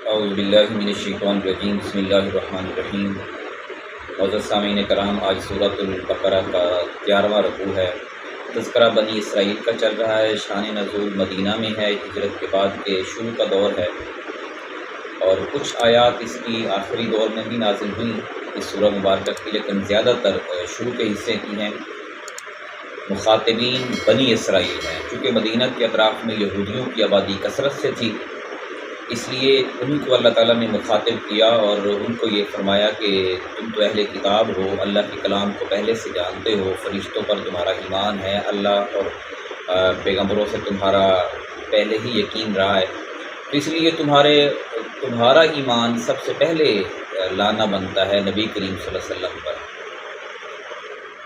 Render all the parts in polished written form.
اعوذ باللہ من الشیطان الرجیم بسم اللہ الرحمن الرحیم۔ معزز سامعین کرام، آج سورۃ البقرہ کا 11واں رکوع ہے۔ تذکرہ بنی اسرائیل کا چل رہا ہے۔ شان نزول مدینہ میں ہے، ہجرت کے بعد کے شروع کا دور ہے، اور کچھ آیات اس کی آخری دور میں بھی نازل ہوئی اس سورہ مبارکہ کی، لیکن زیادہ تر شروع کے حصے کی ہیں۔ مخاطبین بنی اسرائیل ہیں، چونکہ مدینہ کے اطراف میں یہودیوں کی آبادی کثرت سے تھی، اس لیے انہیں کو اللہ تعالیٰ نے مخاطب کیا اور ان کو یہ فرمایا کہ تم تو اہل کتاب ہو، اللہ کے کلام کو پہلے سے جانتے ہو، فرشتوں پر تمہارا ایمان ہے، اللہ اور پیغمبروں سے تمہارا پہلے ہی یقین رہا ہے، تو اس لیے تمہارا ایمان سب سے پہلے لانا بنتا ہے نبی کریم صلی اللہ علیہ وسلم پر۔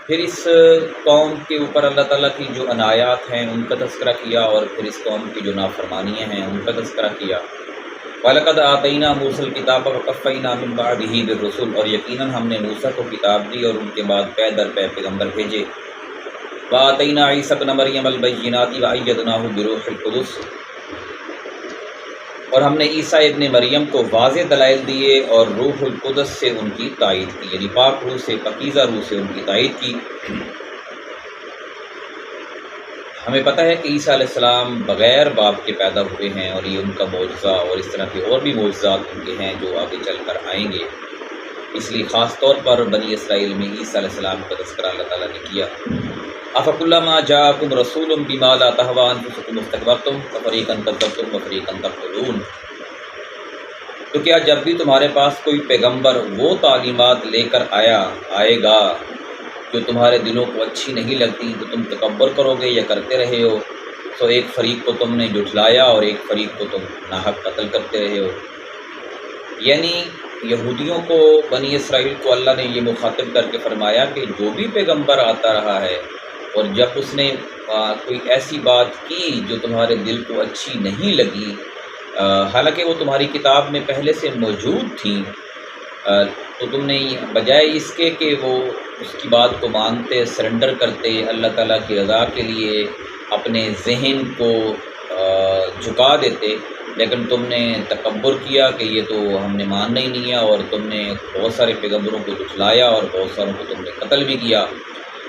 پھر اس قوم کے اوپر اللہ تعالیٰ کی جو عنایات ہیں ان کا تذکرہ کیا، اور پھر اس قوم کی جو نافرمانیاں ہیں ان کا تذکرہ کیا۔ وَلَقَدْ آتَيْنَا مُوسَى الْكِتَابَ وَقَفَّيْنَا مِن بَعْدِهِ بِالرُّسُلِ، اور یقیناً ہم نے موسیٰ کو کتاب دی اور ان کے بعد پے در پے پیغمبر بھیجے۔ وَآتَيْنَا عِیسَىٰ ابْنَ مَرْیَمَ الْبَیِّنَاتِ وَأَیَّدْنَاهُ بِرُوحِ الْقُدُسِ، اور ہم نے عیسیٰ ابن مریم کو واضح دلائل دیے اور روح القدس سے ان کی تائید کی، یعنی پاک روح سے، پاکیزہ روح سے ان کی تائید کی۔ ہمیں پتہ ہے کہ عیسیٰ علیہ السلام بغیر باپ کے پیدا ہوئے ہیں، اور یہ ان کا معجزہ اور اس طرح کے اور بھی معجزات ان کے ہیں جو آگے چل کر آئیں گے، اس لیے خاص طور پر بنی اسرائیل میں عیسیٰ علیہ السلام کا تذکرہ اللہ تعالیٰ نے کیا۔ أَفَكُلَّمَا جَاءَكُمْ رَسُولٌ بِمَا لَا تَهْوَىٰ أَنفُسُكُمُ اسْتَكْبَرْتُمْ فَفَرِيقًا كَذَّبْتُمْ وَفَرِيقًا تَقْتُلُونَ، تو کیا جب بھی تمہارے پاس کوئی پیغمبر وہ تعلیمات لے کر آئے گا جو تمہارے دلوں کو اچھی نہیں لگتی، تو تم تکبر کرو گے یا کرتے رہے ہو، تو ایک فریق کو تم نے جھٹلایا اور ایک فریق کو تم ناحق قتل کرتے رہے ہو۔ یعنی یہودیوں کو، بنی اسرائیل کو اللہ نے یہ مخاطب کر کے فرمایا کہ جو بھی پیغمبر آتا رہا ہے اور جب اس نے کوئی ایسی بات کی جو تمہارے دل کو اچھی نہیں لگی، حالانکہ وہ تمہاری کتاب میں پہلے سے موجود تھیں، تو تم نے بجائے اس کے کہ وہ اس کی بات کو مانتے، سرنڈر کرتے، اللہ تعالیٰ کی رضا کے لیے اپنے ذہن کو جھکا دیتے، لیکن تم نے تکبر کیا کہ یہ تو ہم نے ماننا ہی نہیں ہے، اور تم نے بہت سارے پیغمبروں کو جھٹلایا اور بہت ساروں کو تم نے قتل بھی کیا۔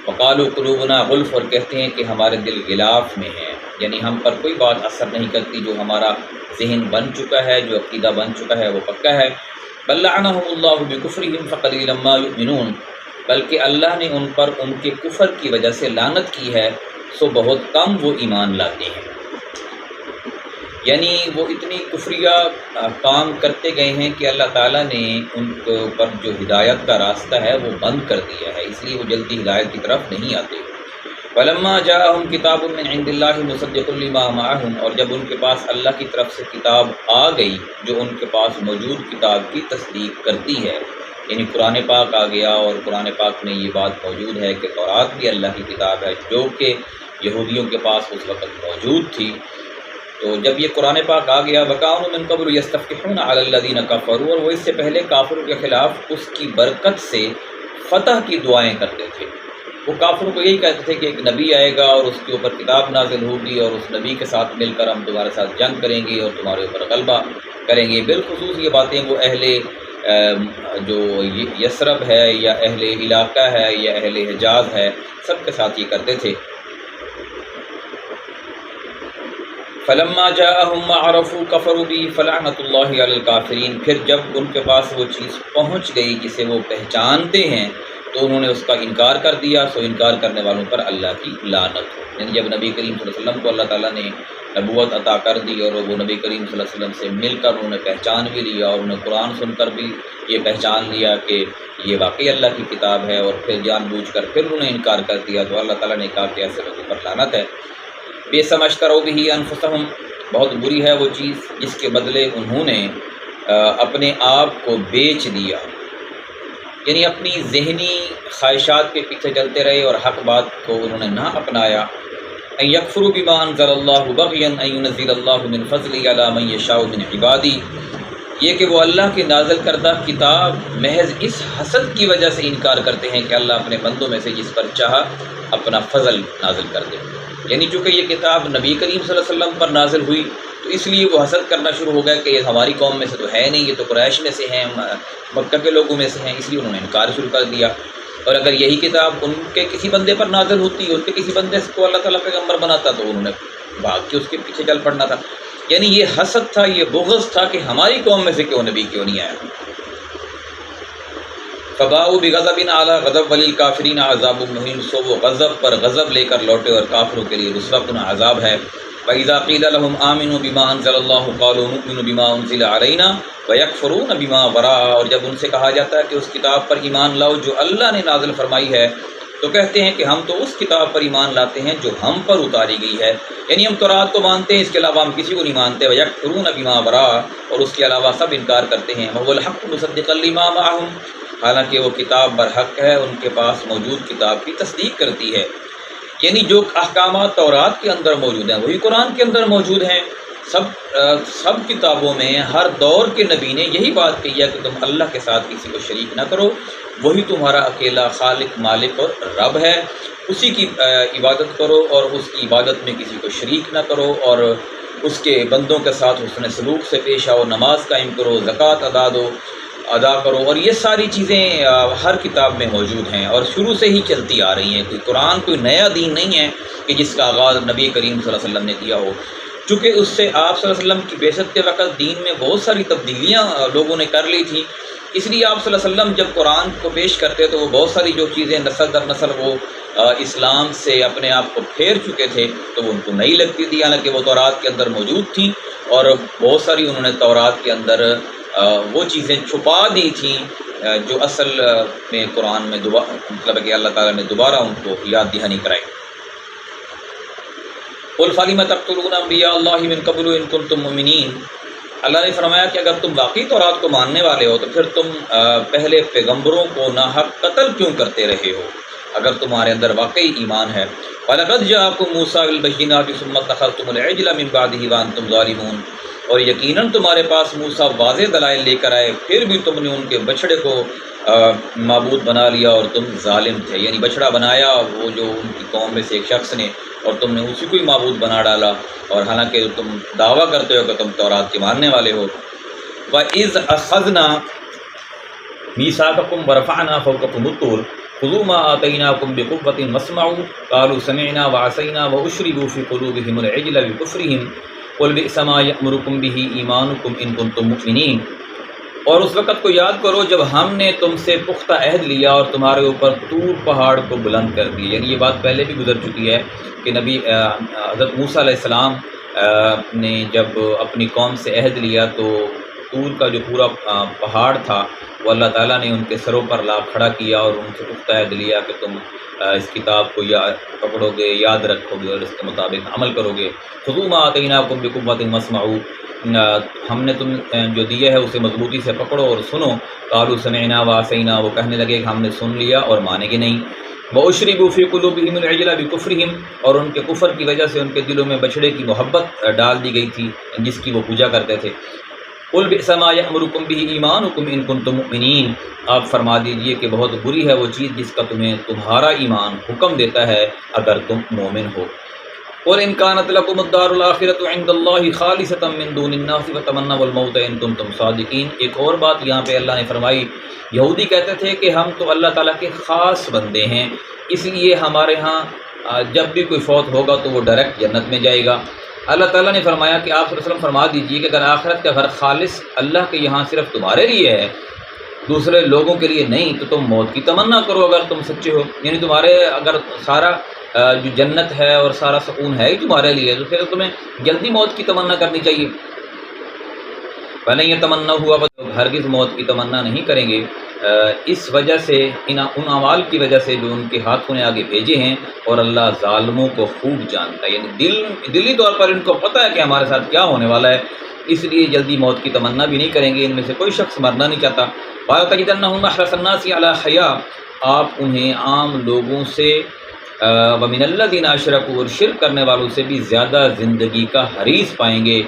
وقالوا قلوبنا غلف، اور کہتے ہیں کہ ہمارے دل غلاف میں ہیں، یعنی ہم پر کوئی بات اثر نہیں کرتی، جو ہمارا ذہن بن چکا ہے، جو عقیدہ بن چکا ہے وہ پکا ہے۔ بل لعنهم اللہ بکفرہم فقلیلا ما یؤمنون، بلکہ اللہ نے ان پر ان کے کفر کی وجہ سے لعنت کی ہے، سو بہت کم وہ ایمان لاتے ہیں۔ یعنی وہ اتنی کفریہ کام کرتے گئے ہیں کہ اللہ تعالیٰ نے ان کے اوپر جو ہدایت کا راستہ ہے وہ بند کر دیا ہے، اس لیے وہ جلدی ہدایت کی طرف نہیں آتے۔ وَلَمَّا جَاءَهُمْ كِتَابٌ مِّنْ عِندِ اللَّهِ مُصَدِّقٌ لِّمَا مَعَهُمْ، اور جب ان کے پاس اللہ کی طرف سے کتاب آ گئی جو ان کے پاس موجود کتاب کی تصدیق کرتی ہے، یعنی قرآن پاک آ گیا، اور قرآن پاک میں یہ بات موجود ہے کہ تورات بھی اللہ کی کتاب ہے جو کہ یہودیوں کے پاس اس وقت موجود تھی۔ تو جب یہ قرآن پاک آ گیا، وَكَانُوا مِن قَبْلُ يَسْتَفْتِحُونَ عَلَى الَّذِينَ كَفَرُوا، اور وہ اس سے پہلے کافروں کے خلاف اس کی برکت سے فتح کی دعائیں کرتے تھے۔ وہ کافروں کو یہی کہتے تھے کہ ایک نبی آئے گا اور اس کے اوپر کتاب نازل ہوگی، اور اس نبی کے ساتھ مل کر ہم تمہارے ساتھ جنگ کریں گے اور تمہارے اوپر غلبہ کریں گے۔ بالخصوص یہ باتیں وہ اہل جو یثرب ہے یا اہل علاقہ ہے یا اہل حجاز ہے، سب کے ساتھ یہ کرتے تھے۔ فلما جاءهم ما عرفوا كفروا به فلعنۃ اللہ علی الکافرین، پھر جب ان کے پاس وہ چیز پہنچ گئی جسے وہ پہچانتے ہیں تو انہوں نے اس کا انکار کر دیا، سو انکار کرنے والوں پر اللہ کی لعنت ہو۔ یعنی جب نبی کریم صلی اللہ علیہ وسلم کو اللہ تعالیٰ نے نبوت عطا کر دی اور وہ نبی کریم صلی اللہ علیہ وسلم سے مل کر انہوں نے پہچان بھی لیا، اور انہوں نے قرآن سن کر بھی یہ پہچان لیا کہ یہ واقعی اللہ کی کتاب ہے، اور پھر جان بوجھ کر پھر انہوں نے انکار کر دیا، تو اللہ تعالیٰ نے کہا کہ ایسے لوگوں پر لعنت ہے۔ بئس ما اشتروا به انفسهم، بہت بری ہے وہ چیز جس کے بدلے انہوں نے اپنے آپ کو بیچ دیا، یعنی اپنی ذہنی خواہشات کے پیچھے چلتے رہے اور حق بات کو انہوں نے نہ اپنایا۔ ان یکفروا بما انزل اللہ بغیا ان ینزل اللہ من فضلہ علی من یشاء من عبادہ، یہ کہ وہ اللہ کی نازل کردہ کتاب محض اس حسد کی وجہ سے انکار کرتے ہیں کہ اللہ اپنے بندوں میں سے جس پر چاہا اپنا فضل نازل کر دے۔ یعنی چونکہ یہ کتاب نبی کریم صلی اللہ علیہ وسلم پر نازل ہوئی، تو اس لیے وہ حسد کرنا شروع ہو گیا کہ یہ ہماری قوم میں سے تو ہے نہیں، یہ تو قریش میں سے ہیں، مکہ کے لوگوں میں سے ہیں، اس لیے انہوں نے انکار شروع کر دیا۔ اور اگر یہی کتاب ان کے کسی بندے پر نازل ہوتی، ان کے کسی بندے کو اللہ تعالیٰ پیغمبر بناتا، تو انہوں نے بھاگ کے اس کے پیچھے چل پڑنا تھا۔ یعنی یہ حسد تھا، یہ بغض تھا کہ ہماری قوم میں سے کیوں نبی کیوں نہیں آیا۔ فباؤ بغضب اعلیٰ غضب وللکافرین عذاب مہین، سو وہ غضب پر غضب لے کر لوٹے اور کافروں کے لیے رسوا کن عذاب ہے۔ وَإِذَا قِيلَ لَهُمْ آمِنُوا بِمَا أَنزَلَ اللَّهُ قَالُوا نُؤْمِنُ بِمَا أُنزِلَ عَلَيْنَا وَيَكْفُرُونَ بِمَا وَرَاءَهُ، اور جب ان سے کہا جاتا ہے کہ اس کتاب پر ایمان لاؤ جو اللہ نے نازل فرمائی ہے، تو کہتے ہیں کہ ہم تو اس کتاب پر ایمان لاتے ہیں جو ہم پر اتاری گئی ہے، یعنی ہم تورات کو مانتے ہیں، اس کے علاوہ ہم کسی کو نہیں مانتے۔ وَيَكْفُرُونَ بِمَا وَرَاءَهُ، اور اس کے علاوہ سب انکار کرتے ہیں۔ وَهُوَ الْحَقُّ مُصَدِّقًا لِمَا مَعَهُمْ، حالانکہ وہ کتاب برحق ہے، ان کے پاس موجود کتاب کی تصدیق کرتی ہے۔ یعنی جو احکامات تورات کے اندر موجود ہیں وہی قرآن کے اندر موجود ہیں۔ سب کتابوں میں ہر دور کے نبی نے یہی بات کہی ہے کہ تم اللہ کے ساتھ کسی کو شریک نہ کرو، وہی تمہارا اکیلا خالق، مالک اور رب ہے، اسی کی عبادت کرو اور اس کی عبادت میں کسی کو شریک نہ کرو، اور اس کے بندوں کے ساتھ حسن سلوک سے پیش آؤ، نماز قائم کرو، زکوٰۃ ادا کرو، اور یہ ساری چیزیں ہر کتاب میں موجود ہیں اور شروع سے ہی چلتی آ رہی ہیں۔ کوئی قرآن کوئی نیا دین نہیں ہے کہ جس کا آغاز نبی کریم صلی اللہ علیہ وسلم نے کیا ہو، چونکہ اس سے آپ صلی اللہ علیہ وسلم کی بعثت کے وقت دین میں بہت ساری تبدیلیاں لوگوں نے کر لی تھیں، اس لیے آپ صلی اللہ علیہ وسلم جب قرآن کو پیش کرتے تو وہ بہت ساری جو چیزیں نسل در نسل وہ اسلام سے اپنے آپ کو پھیر چکے تھے تو وہ ان کو نہیں لگتی تھی، حالانکہ وہ تورات کے اندر موجود تھیں، اور بہت ساری انہوں نے تورات کے اندر وہ چیزیں چھپا دی تھیں جو اصل میں قرآن میں مطلب ہے کہ اللہ تعالیٰ نے دوبارہ ان کو یاد دہانی کرائی۔ قُلْ فَلِمَ تَقْتُلُونَ أَنْبِيَاءَ اللَّهِ مِنْ قَبْلُ إِن كُنتُم مُّؤْمِنِينَ، اللہ نے فرمایا کہ اگر تم واقعی تورات کو ماننے والے ہو تو پھر تم پہلے پیغمبروں کو ناحق قتل کیوں کرتے رہے ہو اگر تمہارے اندر واقعی ایمان ہے۔ وَلَقَدْ جَاءَكُم مُوسَىٰ بِالْبَيِّنَاتِ ثُمَّ اتَّخَذْتُمُ الْعِجْلَ مِن بَعْدِهِ وَأَنتُمْ ظَالِمُونَ، اور یقیناً تمہارے پاس موسیٰ واضح دلائل لے کر آئے، پھر بھی تم نے ان کے بچڑے کو معبود بنا لیا اور تم ظالم تھے، یعنی بچڑا بنایا وہ جو ان کی قوم میں سے ایک شخص نے، اور تم نے اسی کو ہی معبود بنا ڈالا، اور حالانکہ تم دعویٰ کرتے ہو کہ تم تورات کے ماننے والے ہو۔ وَإِذْ أَخَذْنَا مِيثَاقَكُمْ وَرَفَعْنَا فَوْقَكُمُ الطُّورَ خُذُوا مَا آتَيْنَاكُمْ بِقُوَّةٍ وَاسْمَعُوا قَالُوا سَمِعْنَا وَعَصَيْنَا وَأُشْرِبُوا فِي قُلُوبِهِمُ الْعِجْلَ بِكُفْرِهِمْ قُلْ بِئْسَ مَا يَأْمُرُكُمْ بِهِ إِيمَانُكُمْ إِن كُنتُم مُّؤْمِنِينَ، اور اس وقت کو یاد کرو جب ہم نے تم سے پختہ عہد لیا اور تمہارے اوپر طور پہاڑ کو بلند کر دیا، یعنی یہ بات پہلے بھی گزر چکی ہے کہ نبی حضرت موسیٰ علیہ السلام نے جب اپنی قوم سے عہد لیا تو طور کا جو پورا پہاڑ تھا وہ اللہ تعالیٰ نے ان کے سروں پر لا کھڑا کیا اور ان سے پختہ عہد لیا کہ تم اس کتاب کو پکڑو گے، یاد رکھو گے اور اس کے مطابق عمل کرو گے۔ خُذُوا مَا آتَيْنَاكُمْ بِقُوَّةٍ وَاسْمَعُوا، ہم نے تم جو دیا ہے اسے مضبوطی سے پکڑو اور سنو۔ قَالُوا سَمِعْنَا وَعَصَيْنَا، وہ کہنے لگے کہ ہم نے سن لیا اور مانیں گے نہیں۔ وَأُشْرِبُوا فِي قُلُوبِهِمُ الْعِجْلَ بِكُفْرِهِمْ، اور ان کے کفر کی وجہ سے ان کے دلوں میں بچڑے کی محبت ڈال دی گئی تھی جس کی وہ پوجا کرتے تھے۔ قُلْ بِئْسَ مَا يَأْمُرُكُمْ بِهِ إِيمَانُكُمْ إِن كُنتُم مُّؤْمِنِينَ، آپ فرما دیجئے کہ بہت بری ہے وہ چیز جس کا تمہیں تمہارا ایمان حکم دیتا ہے اگر تم مومن ہو۔ قُلْ إِن كَانَتْ لَكُمُ الدَّارُ الْآخِرَةُ عِندَ اللَّهِ خَالِصَةً مِّن دُونِ النَّاسِ فَتَمَنَّوُا الْمَوْتَ إِن كُنتُمْ صَادِقِينَ۔ ایک اور بات یہاں پہ اللہ نے فرمائی، یہودی کہتے تھے کہ ہم تو اللہ تعالیٰ کے خاص بندے ہیں، اس لیے ہمارے ہاں جب بھی کوئی فوت ہوگا تو وہ ڈائریکٹ جنت میں جائے گا۔ اللہ تعالیٰ نے فرمایا کہ آپ صلی اللہ علیہ وسلم فرما دیجئے کہ اگر آخرت کا گھر خالص اللہ کے یہاں صرف تمہارے لیے ہے، دوسرے لوگوں کے لیے نہیں، تو تم موت کی تمنا کرو اگر تم سچے ہو، یعنی تمہارے اگر سارا جو جنت ہے اور سارا سکون ہے ہی تمہارے لیے تو پھر تمہیں جلدی موت کی تمنا کرنی چاہیے۔ پہلے یہ تمنا ہوا ہرگز موت کی تمنا نہیں کریں گے، اس وجہ سے ان اعمال کی وجہ سے جو ان کے ہاتھوں نے آگے بھیجے ہیں، اور اللہ ظالموں کو خوب جانتا ہے، یعنی دلی طور پر ان کو پتہ ہے کہ ہمارے ساتھ کیا ہونے والا ہے، اس لیے جلدی موت کی تمنا بھی نہیں کریں گے۔ ان میں سے کوئی شخص مرنا نہیں چاہتا۔ وَلَتَجِدَنَّهُمْ أَحْرَصَ النَّاسِ عَلَىٰ حَيَاءٍ، آپ انہیں عام لوگوں سے وَمِنَ الَّذِينَ أَشْرَكُوا، اور شرک کرنے والوں سے بھی زیادہ زندگی کا حریص پائیں گے۔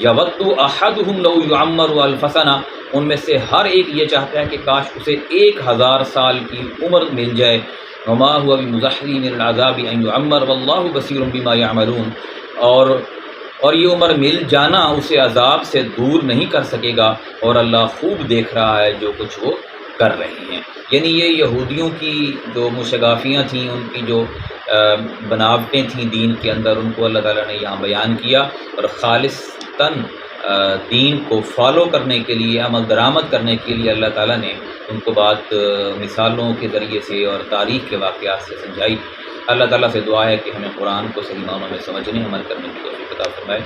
يَوَدُّ أَحَدُهُمْ لَوْ يُعَمَّرُ أَلْفَ سَنَةٍ، ان میں سے ہر ایک یہ چاہتا ہے کہ کاش اسے 1000 سال کی عمر مل جائے۔ وَمَا هُوَ بِمُزَحْزِحِهِ مِنَ الْعَذَابِ أَن يُعَمَّرَ وَاللَّهُ بَصِيرٌ بِمَا يَعْمَلُونَ، اور اور یہ عمر مل جانا اسے عذاب سے دور نہیں کر سکے گا، اور اللہ خوب دیکھ رہا ہے جو کچھ وہ کر رہے ہیں۔ یعنی یہ یہودیوں کی جو مشگافیاں تھیں، ان کی جو بناوٹیں تھیں دین کے اندر، ان کو اللہ تعالیٰ نے یہاں بیان کیا، اور خالصتاً دین کو فالو کرنے کے لیے، عمل درآمد کرنے کے لیے اللہ تعالیٰ نے ان کو بات مثالوں کے ذریعے سے اور تاریخ کے واقعات سے سمجھائی۔ اللہ تعالیٰ سے دعا ہے کہ ہمیں قرآن کو صحیح معنوں میں سمجھنے، عمل کرنے کی توفیق عطا فرمائے۔